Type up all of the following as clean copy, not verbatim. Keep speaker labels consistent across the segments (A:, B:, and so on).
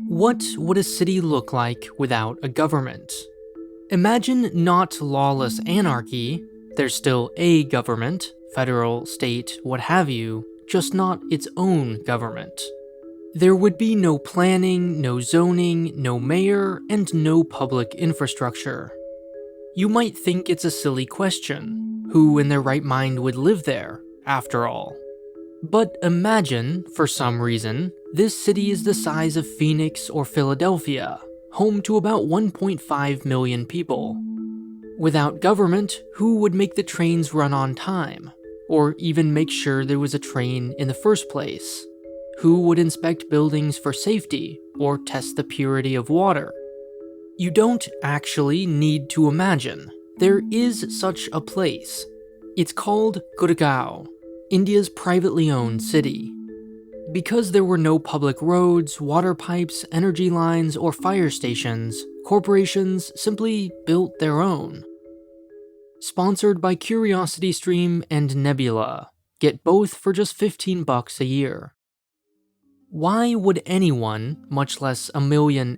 A: What would a city look like without a government? Imagine not lawless anarchy, there's still a government, federal, state, what have you, just not its own government. There would be no planning, no zoning, no mayor, and no public infrastructure. You might think it's a silly question. Who in their right mind would live there, after all? But imagine, for some reason, this city is the size of Phoenix or Philadelphia, home to about 1.5 million people. Without government, who would make the trains run on time? Or even make sure there was a train in the first place? Who would inspect buildings for safety, or test the purity of water? You don't actually need to imagine. There is such a place. It's called Gurgaon, India's privately owned city. Because there were no public roads, water pipes, energy lines, or fire stations, corporations simply built their own. Sponsored by CuriosityStream and Nebula. Get both for just $15 a year. Why would anyone, much less 1.5 million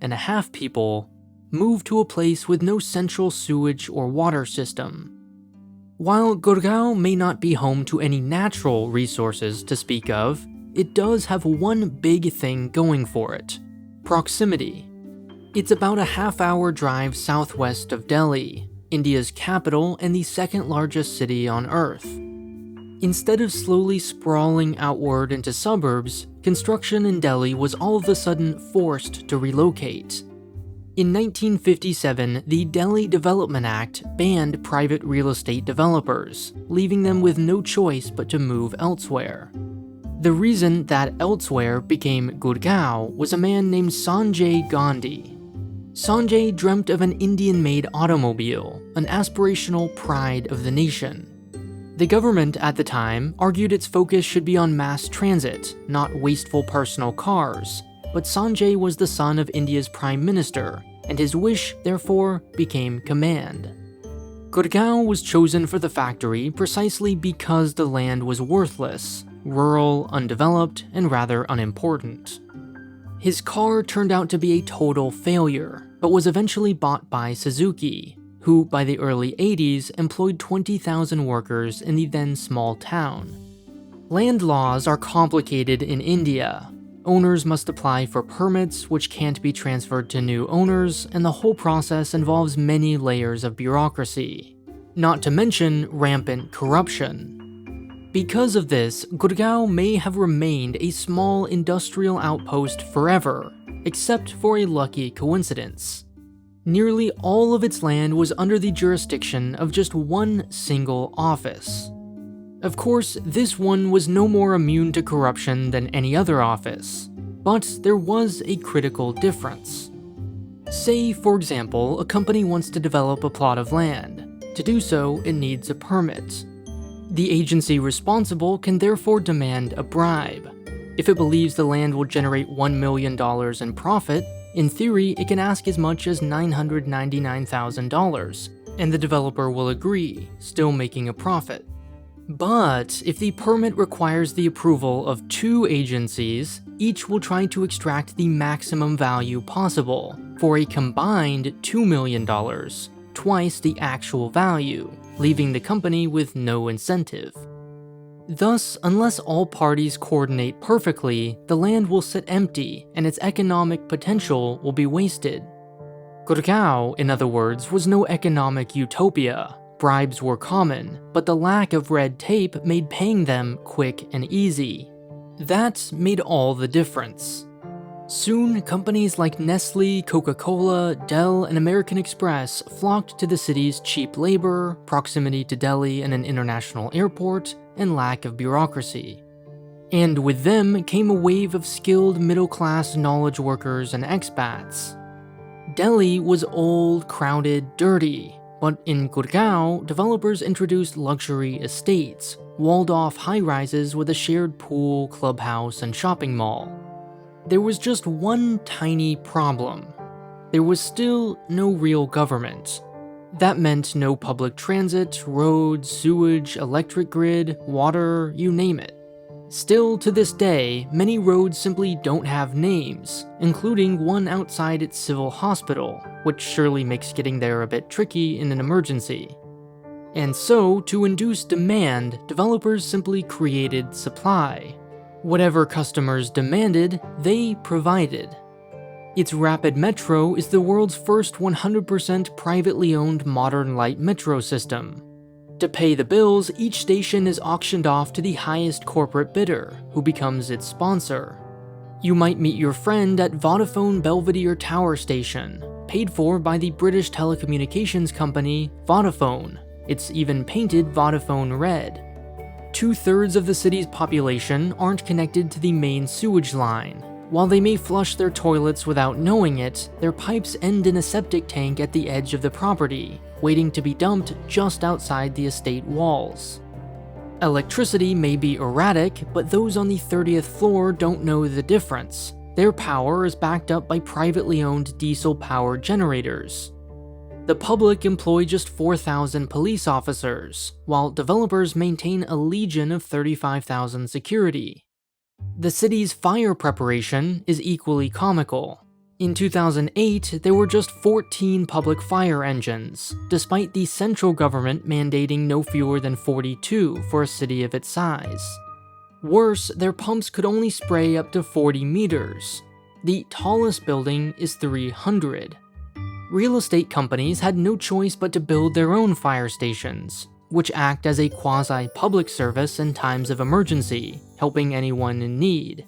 A: people, move to a place with no central sewage or water system? While Gurgaon may not be home to any natural resources to speak of, it does have one big thing going for it: proximity. It's about a half-hour drive southwest of Delhi, India's capital and the second largest city on Earth. Instead of slowly sprawling outward into suburbs, construction in Delhi was all of a sudden forced to relocate. In 1957, the Delhi Development Act banned private real estate developers, leaving them with no choice but to move elsewhere. The reason that elsewhere became Gurgaon was a man named Sanjay Gandhi. Sanjay dreamt of an Indian-made automobile, an aspirational pride of the nation. The government at the time argued its focus should be on mass transit, not wasteful personal cars, but Sanjay was the son of India's Prime Minister, and his wish, therefore, became command. Gurgaon was chosen for the factory precisely because the land was worthless, rural, undeveloped, and rather unimportant. His car turned out to be a total failure, but was eventually bought by Suzuki, who by the early 80s employed 20,000 workers in the then small town. Land laws are complicated in India. Owners must apply for permits which can't be transferred to new owners, and the whole process involves many layers of bureaucracy. Not to mention rampant corruption. Because of this, Gurgaon may have remained a small industrial outpost forever, except for a lucky coincidence. Nearly all of its land was under the jurisdiction of just one single office. Of course, this one was no more immune to corruption than any other office, but there was a critical difference. Say, for example, a company wants to develop a plot of land. To do so, it needs a permit. The agency responsible can therefore demand a bribe. If it believes the land will generate $1 million in profit, in theory, it can ask as much as $999,000, and the developer will agree, still making a profit. But if the permit requires the approval of 2 agencies, each will try to extract the maximum value possible, for a combined $2 million, twice the actual value, leaving the company with no incentive. Thus, unless all parties coordinate perfectly, the land will sit empty and its economic potential will be wasted. Gurgaon, in other words, was no economic utopia. Bribes were common, but the lack of red tape made paying them quick and easy. That made all the difference. Soon, companies like Nestle, Coca-Cola, Dell, and American Express flocked to the city's cheap labor, proximity to Delhi and an international airport, and lack of bureaucracy. And with them came a wave of skilled middle-class knowledge workers and expats. Delhi was old, crowded, dirty, but in Gurgaon, developers introduced luxury estates, walled-off high-rises with a shared pool, clubhouse, and shopping mall. There was just one tiny problem. There was still no real government. That meant no public transit, roads, sewage, electric grid, water, you name it. Still, to this day, many roads simply don't have names, including one outside its civil hospital, which surely makes getting there a bit tricky in an emergency. And so, to induce demand, developers simply created supply. Whatever customers demanded, they provided. Its rapid metro is the world's first 100% privately owned modern light metro system. To pay the bills, each station is auctioned off to the highest corporate bidder, who becomes its sponsor. You might meet your friend at Vodafone Belvedere Tower Station, paid for by the British telecommunications company Vodafone. It's even painted Vodafone red. 2/3 of the city's population aren't connected to the main sewage line. While they may flush their toilets without knowing it, their pipes end in a septic tank at the edge of the property, waiting to be dumped just outside the estate walls. Electricity may be erratic, but those on the 30th floor don't know the difference. Their power is backed up by privately owned diesel-powered generators. The public employ just 4,000 police officers, while developers maintain a legion of 35,000 security. The city's fire preparation is equally comical. In 2008, there were just 14 public fire engines, despite the central government mandating no fewer than 42 for a city of its size. Worse, their pumps could only spray up to 40 meters. The tallest building is 300. Real estate companies had no choice but to build their own fire stations, which act as a quasi-public service in times of emergency, helping anyone in need.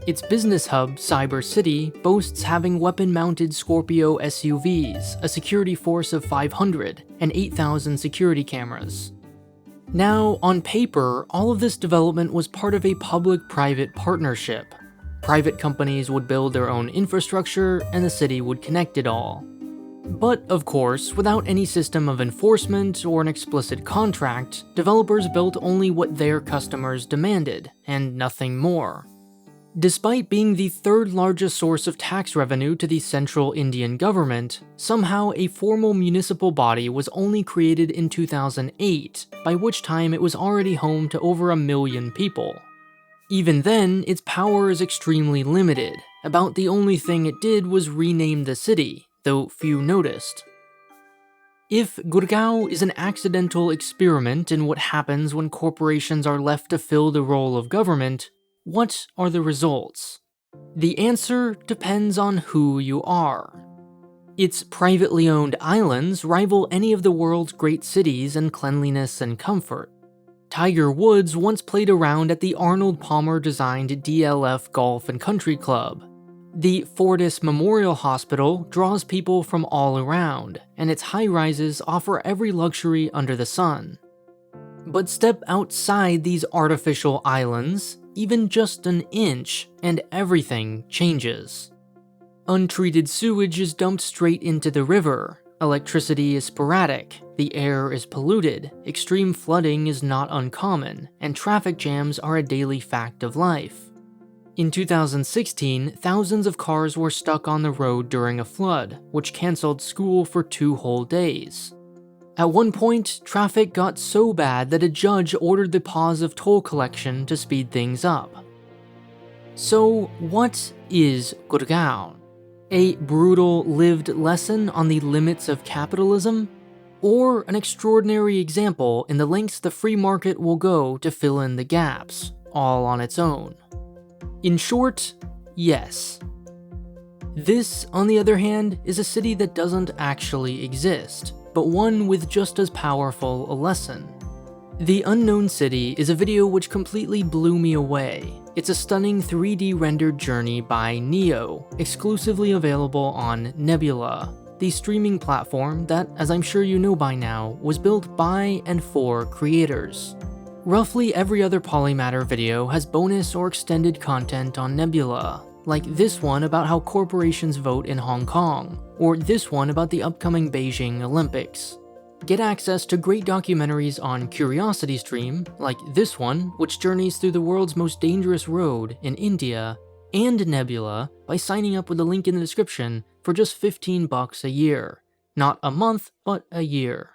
A: Its business hub, Cyber City, boasts having weapon-mounted Scorpio SUVs, a security force of 500, and 8,000 security cameras. Now, on paper, all of this development was part of a public-private partnership. Private companies would build their own infrastructure, and the city would connect it all. But, of course, without any system of enforcement or an explicit contract, developers built only what their customers demanded, and nothing more. Despite being the third largest source of tax revenue to the central Indian government, somehow a formal municipal body was only created in 2008, by which time it was already home to over 1 million people. Even then, its power is extremely limited. About the only thing it did was rename the city, though few noticed. If Gurgaon is an accidental experiment in what happens when corporations are left to fill the role of government, what are the results? The answer depends on who you are. Its privately owned islands rival any of the world's great cities in cleanliness and comfort. Tiger Woods once played around at the Arnold Palmer-designed DLF Golf and Country Club. The Fortis Memorial Hospital draws people from all around, and its high-rises offer every luxury under the sun. But step outside these artificial islands, even just an inch, and everything changes. Untreated sewage is dumped straight into the river, electricity is sporadic, the air is polluted, extreme flooding is not uncommon, and traffic jams are a daily fact of life. In 2016, thousands of cars were stuck on the road during a flood, which canceled school for 2 whole days. At one point, traffic got so bad that a judge ordered the pause of toll collection to speed things up. So, what is Gurgaon? A brutal, lived lesson on the limits of capitalism? Or an extraordinary example in the lengths the free market will go to fill in the gaps, all on its own? In short, yes. This, on the other hand, is a city that doesn't actually exist, but one with just as powerful a lesson. The Unknown City is a video which completely blew me away. It's a stunning 3D rendered journey by Neo, exclusively available on Nebula, the streaming platform that, as I'm sure you know by now, was built by and for creators. Roughly every other Polymatter video has bonus or extended content on Nebula, like this one about how corporations vote in Hong Kong, or this one about the upcoming Beijing Olympics. Get access to great documentaries on CuriosityStream, like this one, which journeys through the world's most dangerous road in India, and Nebula by signing up with the link in the description for just $15 a year. Not a month, but a year.